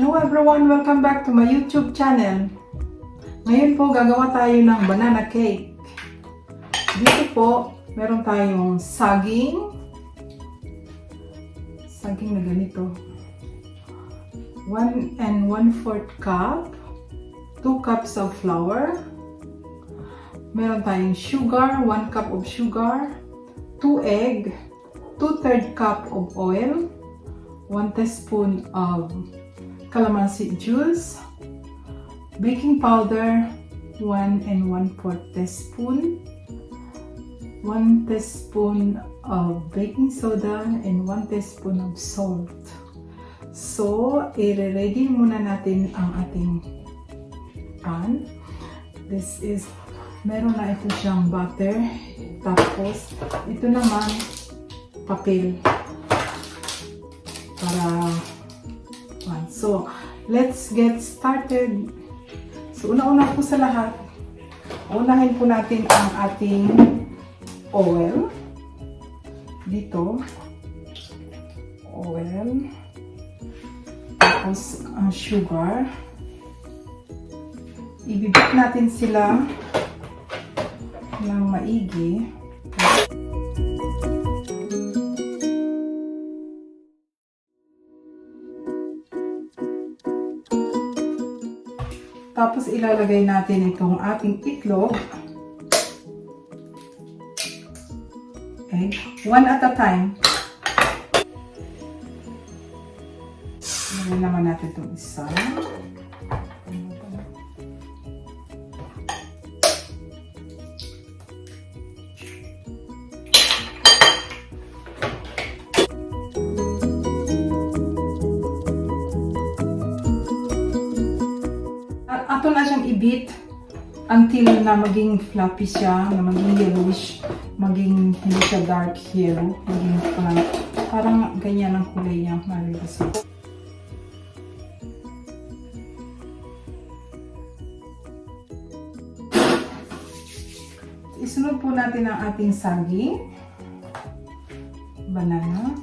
Hello everyone! Welcome back to my YouTube channel. Ngayon po gagawa tayo ng banana cake. Dito po, meron tayong saging na ganito. 1 1/4 cup, 2 cups of flour. Meron tayong sugar, 1 cup of sugar, 2 egg, 2/3 cup of oil, 1 teaspoon of calamansi juice, baking powder 1 1/4 teaspoon, 1 teaspoon of baking soda, and 1 teaspoon of salt. So, i-ready muna natin ang ating pan. This is, meron na ito siyang butter. Tapos, ito naman, papel. So, let's get started. So, una-una po sa lahat, unahin po natin ang ating oil. Dito. Oil. Tapos, ang sugar. Ibibit natin sila ng maigi. Tapos ilalagay natin itong ating itlog. Okay, one at a time. Ilagay naman natin itong isa. Ato na siyang i-beat until na maging fluffy siya, na maging yellowish, maging hindi siya dark yellow, maging parang ganyan ang kulay niya, marilis. Isunod po natin ang ating saging, banana.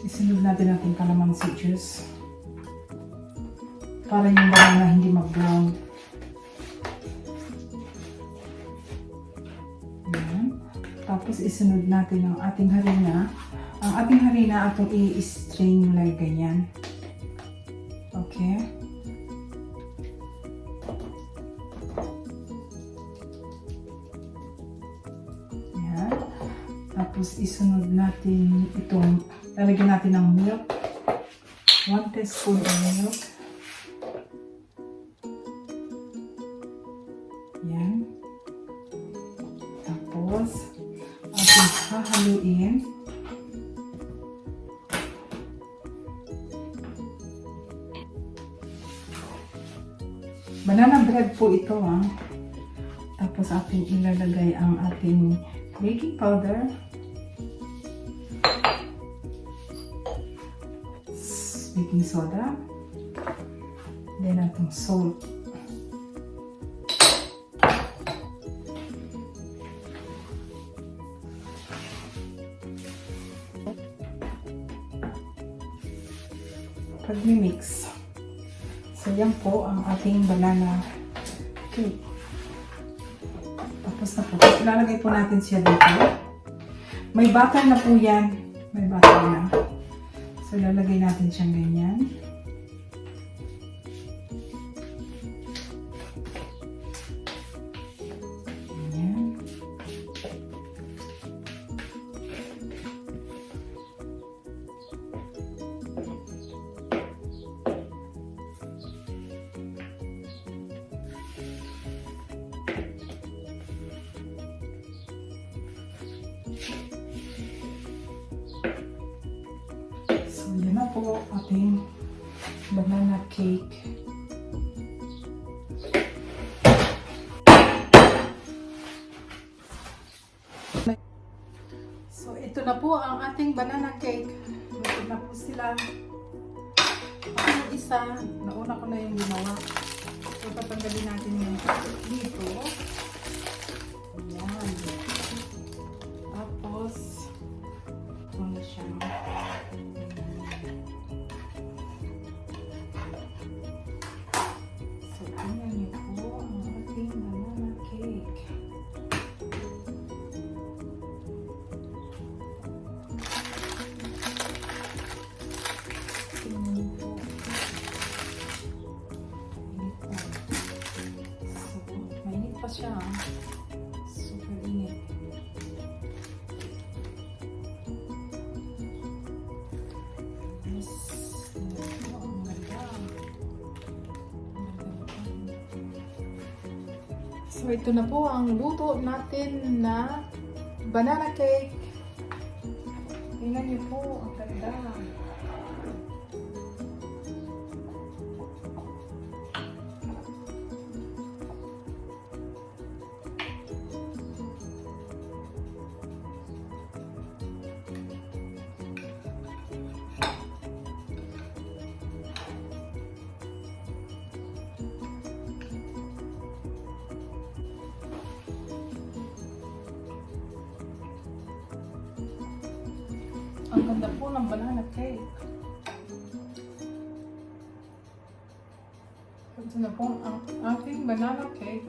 Isunod natin ating calamansi juice para yung banana hindi mag-brown. Tapos isunod natin ang ating harina. Ang ating harina atong i-strain like ganyan. Okay. Yan. Tapos isunod natin itong, lalagyan natin ng milk. 1 teaspoon of milk. Yan. Tapos, ating hahaluin. Banana bread po ito, ha. Tapos ating ilalagay ang ating baking powder. Baking soda, then atong salt. Pag-mix. So yan po ang ating banana cake. Tapos na po. Ilalagay po natin siya dito. May butter na po yan. May butter na. So, lalagay natin siyang ganyan. Ganyan. Yan na po ating banana cake. So, ito na po ang ating banana cake. Ito na po sila. Ang isa, nauna ko na yung ginawa. So, tatanggalin natin yung dito. Ayan. siya. Super init. Yes. Ang ganda. So, ito na po ang luto natin na banana cake. Tingnan niyo po, ang ganda. Ang ganda po ng banana cake. Ito na po ang ating banana cake.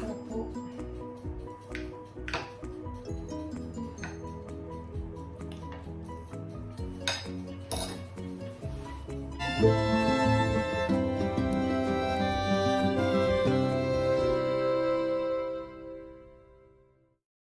Ito po.